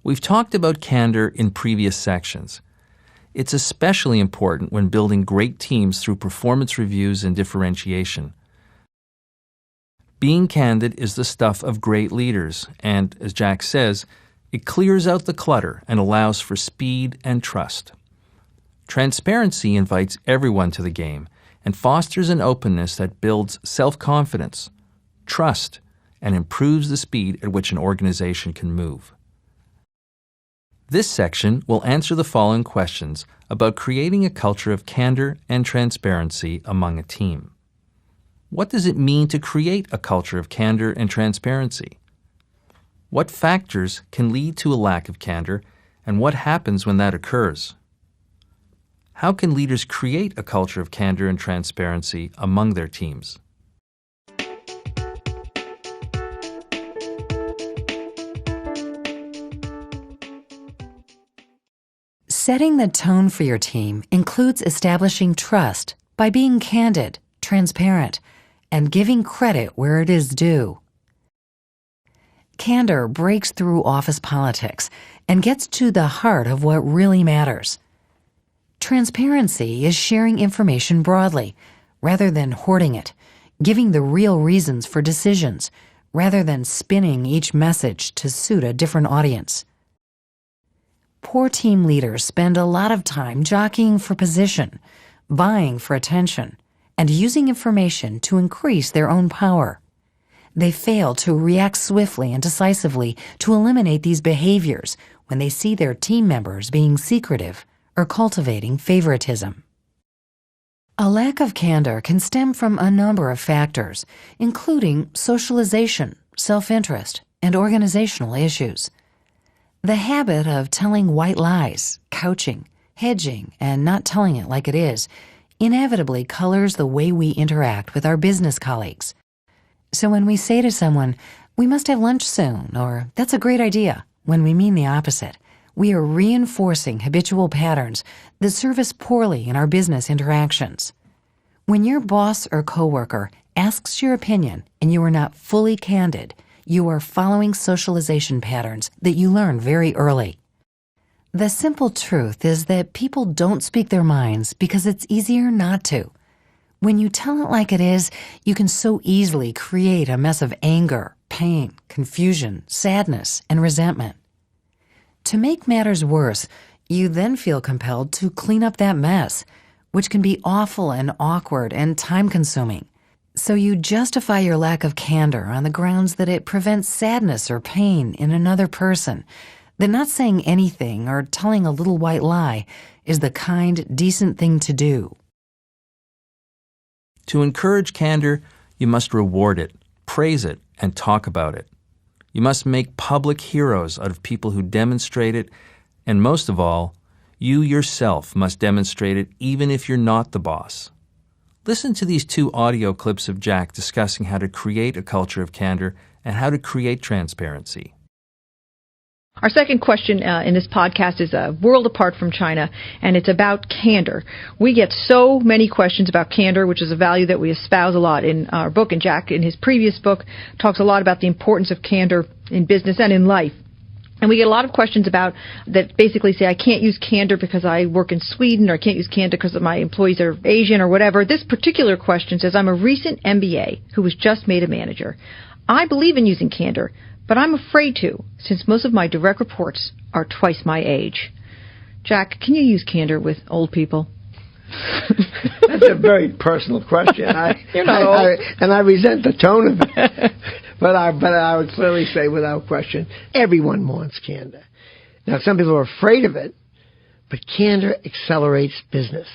We've talked about candor in previous sections. It's especially important when building great teams through performance reviews and differentiation. Being candid is the stuff of great leaders, and, as Jack says, it clears out the clutter and allows for speed and trust. Transparency invites everyone to the game and fosters an openness that builds self-confidence, trust, and improves the speed at which an organization can move. This section will answer the following questions about creating a culture of candor and transparency among a team. What does it mean to create a culture of candor and transparency? What factors can lead to a lack of candor, and what happens when that occurs? How can leaders create a culture of candor and transparency among their teams? Setting the tone for your team includes establishing trust by being candid, transparent, and giving credit where it is due. Candor breaks through office politics and gets to the heart of what really matters. Transparency is sharing information broadly, rather than hoarding it, giving the real reasons for decisions, rather than spinning each message to suit a different audience. Poor team leaders spend a lot of time jockeying for position, vying for attention, and using information to increase their own power. They fail to react swiftly and decisively to eliminate these behaviors when they see their team members being secretive or cultivating favoritism. A lack of candor can stem from a number of factors, including socialization, self-interest, and organizational issues. The habit of telling white lies, couching, hedging, and not telling it like it is inevitably colors the way we interact with our business colleagues. So when we say to someone, "We must have lunch soon," or "That's a great idea," when we mean the opposite, we are reinforcing habitual patterns that serve us poorly in our business interactions. When your boss or coworker asks your opinion and you are not fully candid, you are following socialization patterns that you learn very early. The simple truth is that people don't speak their minds because it's easier not to. When you tell it like it is, you can so easily create a mess of anger, pain, confusion, sadness, and resentment. To make matters worse, you then feel compelled to clean up that mess, which can be awful and awkward and time-consuming. So you justify your lack of candor on the grounds that it prevents sadness or pain in another person, that not saying anything or telling a little white lie is the kind, decent thing to do. To encourage candor, you must reward it, praise it, and talk about it. You must make public heroes out of people who demonstrate it, and most of all, you yourself must demonstrate it even if you're not the boss. Listen to these 2 audio clips of Jack discussing how to create a culture of candor and how to create transparency. Our second question in this podcast is a world apart from China, and it's about candor. We get so many questions about candor, which is a value that we espouse a lot in our book, and Jack, in his previous book, talks a lot about the importance of candor in business and in life. And we get a lot of questions about that basically say, I can't use candor because I work in Sweden, or I can't use candor because my employees are Asian or whatever. This particular question says, I'm a recent MBA who was just made a manager. I believe in using candor, but I'm afraid to, since most of my direct reports are twice my age. Jack, can you use candor with old people? That's a very personal question. You're not old. And I resent the tone of it. But I would clearly say, without question, everyone wants candor. Now, some people are afraid of it, but candor accelerates business.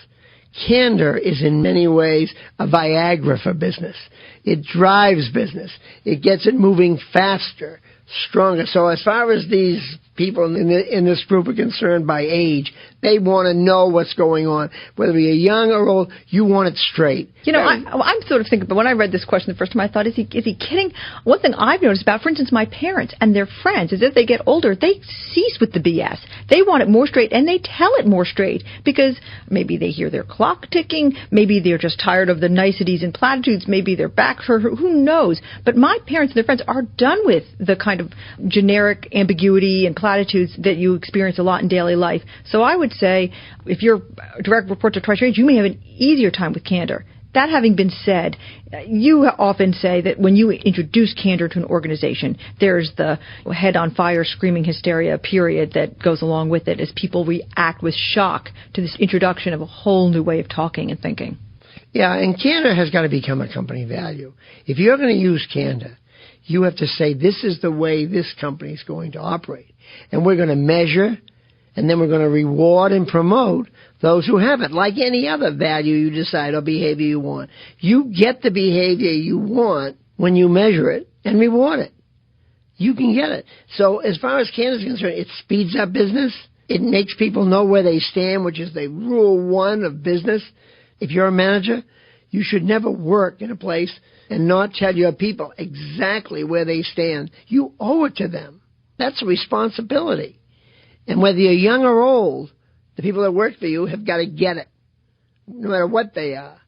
Candor is in many ways a Viagra for business. It drives business. It gets it moving faster, stronger. So as far as these people in this group are concerned by age, they want to know what's going on. Whether you're young or old, you want it straight. You know, I'm sort of thinking, but when I read this question the first time, I thought, is he kidding? One thing I've noticed about, for instance, my parents and their friends is as they get older, they cease with the BS. They want it more straight, and they tell it more straight because maybe they hear their clock ticking, maybe they're just tired of the niceties and platitudes, maybe their back hurt, who knows? But my parents and their friends are done with the kind of generic ambiguity and platitudes that you experience a lot in daily life. So I would say if your direct reports are twice your age, you may have an easier time with candor. That having been said, you often say that when you introduce candor to an organization, there's the head on fire, screaming hysteria period that goes along with it as people react with shock to this introduction of a whole new way of talking and thinking. Yeah, and candor has got to become a company value. If you're going to use candor, you have to say, this is the way this company is going to operate. And we're going to measure, and then we're going to reward and promote those who have it, like any other value you decide or behavior you want. You get the behavior you want when you measure it and reward it. You can get it. So as far as candor is concerned, it speeds up business. It makes people know where they stand, which is the rule one of business. If you're a manager, you should never work in a place and not tell your people exactly where they stand. You owe it to them. That's a responsibility. And whether you're young or old, the people that work for you have got to get it, no matter what they are.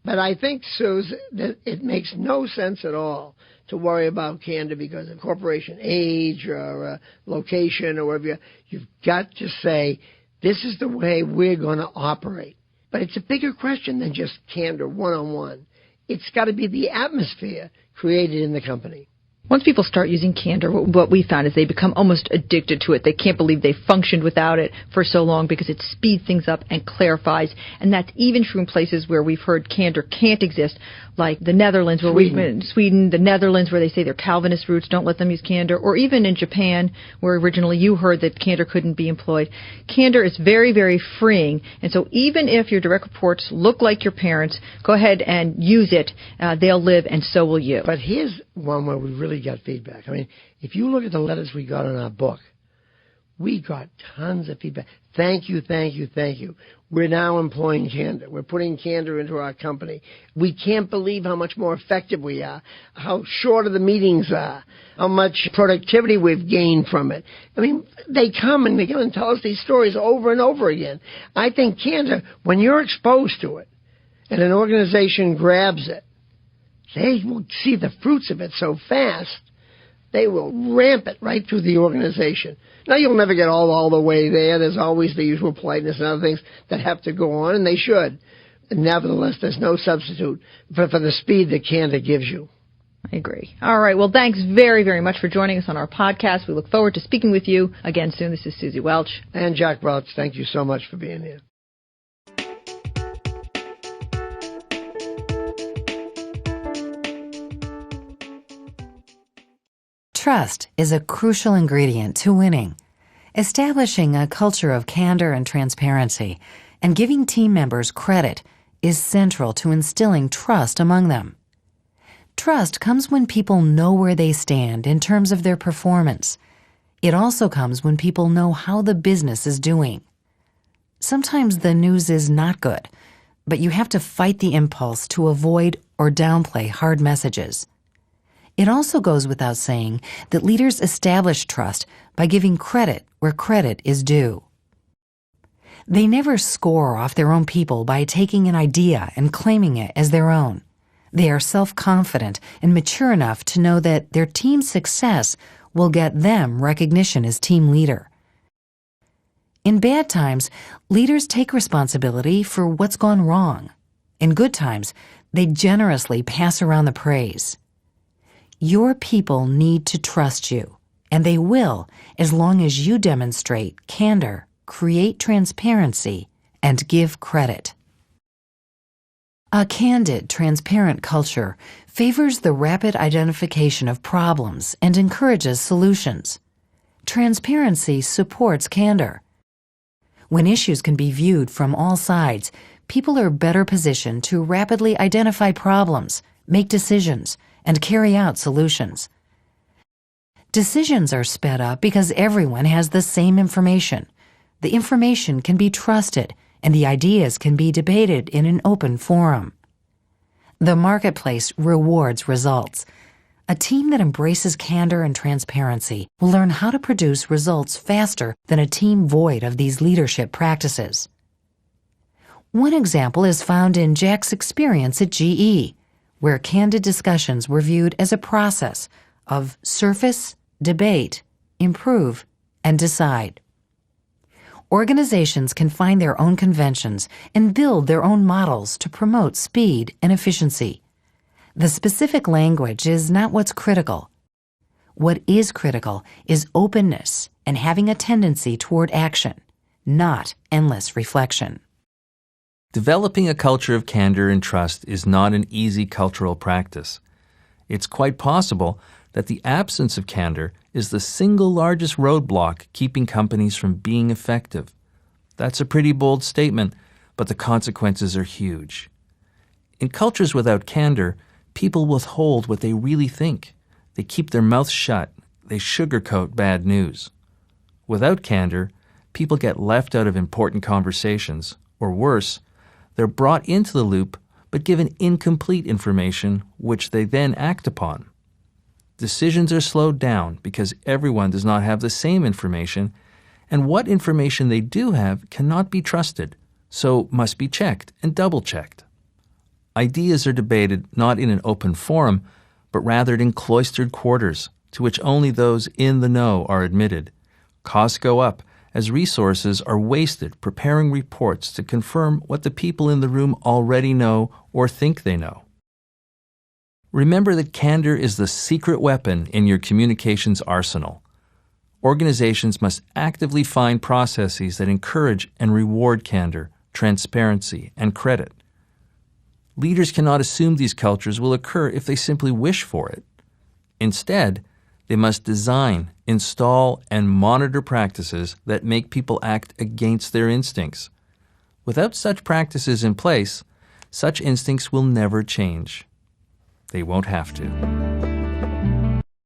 But I think, Suze, that it makes no sense at all to worry about candor because of corporation age or location or whatever. You've got to say, this is the way we're going to operate. But it's a bigger question than just candor one-on-one. It's got to be the atmosphere created in the company. Once people start using candor, what we found is they become almost addicted to it. They can't believe they functioned without it for so long because it speeds things up and clarifies. And that's even true in places where we've heard candor can't exist, like the Netherlands, where Sweden, the Netherlands, where they say their Calvinist roots don't let them use candor, or even in Japan, where originally you heard that candor couldn't be employed. Candor is very, very freeing. And so even if your direct reports look like your parents, go ahead and use it. They'll live, and so will you. But here's one where we really got feedback. I mean, if you look at the letters we got in our book, we got tons of feedback. Thank you, thank you, thank you. We're now employing candor. We're putting candor into our company. We can't believe how much more effective we are, how shorter the meetings are, how much productivity we've gained from it. I mean, they come and tell us these stories over and over again. I think candor, when you're exposed to it and an organization grabs it, they will see the fruits of it so fast, they will ramp it right through the organization. Now, you'll never get all the way there. There's always the usual politeness and other things that have to go on, and they should. And nevertheless, there's no substitute for the speed that candor gives you. I agree. All right. Well, thanks very, very much for joining us on our podcast. We look forward to speaking with you again soon. This is Susie Welch. And Jack Welch, thank you so much for being here. Trust is a crucial ingredient to winning. Establishing a culture of candor and transparency and giving team members credit is central to instilling trust among them. Trust comes when people know where they stand in terms of their performance. It also comes when people know how the business is doing. Sometimes the news is not good, but you have to fight the impulse to avoid or downplay hard messages. It also goes without saying that leaders establish trust by giving credit where credit is due. They never score off their own people by taking an idea and claiming it as their own. They are self-confident and mature enough to know that their team's success will get them recognition as team leader. In bad times, leaders take responsibility for what's gone wrong. In good times, they generously pass around the praise. Your people need to trust you, and they will as long as you demonstrate candor, create transparency, and give credit. A candid, transparent culture favors the rapid identification of problems and encourages solutions. Transparency supports candor. When issues can be viewed from all sides, people are better positioned to rapidly identify problems, make decisions, and carry out solutions. Decisions are sped up because everyone has the same information. The information can be trusted, and the ideas can be debated in an open forum. The marketplace rewards results. A team that embraces candor and transparency will learn how to produce results faster than a team void of these leadership practices. One example is found in Jack's experience at GE, where candid discussions were viewed as a process of surface, debate, improve, and decide. Organizations can find their own conventions and build their own models to promote speed and efficiency. The specific language is not what's critical. What is critical is openness and having a tendency toward action, not endless reflection. Developing a culture of candor and trust is not an easy cultural practice. It's quite possible that the absence of candor is the single largest roadblock keeping companies from being effective. That's a pretty bold statement, but the consequences are huge. In cultures without candor, people withhold what they really think. They keep their mouths shut. They sugarcoat bad news. Without candor, people get left out of important conversations, or worse, they're brought into the loop but given incomplete information which they then act upon. Decisions are slowed down because everyone does not have the same information, and what information they do have cannot be trusted, so must be checked and double-checked. Ideas are debated not in an open forum, but rather in cloistered quarters, to which only those in the know are admitted. Costs go up as resources are wasted preparing reports to confirm what the people in the room already know or think they know. Remember that candor is the secret weapon in your communications arsenal. Organizations must actively find processes that encourage and reward candor, transparency, and credit. Leaders cannot assume these cultures will occur if they simply wish for it. Instead, they must design, install, and monitor practices that make people act against their instincts. Without such practices in place, such instincts will never change. They won't have to.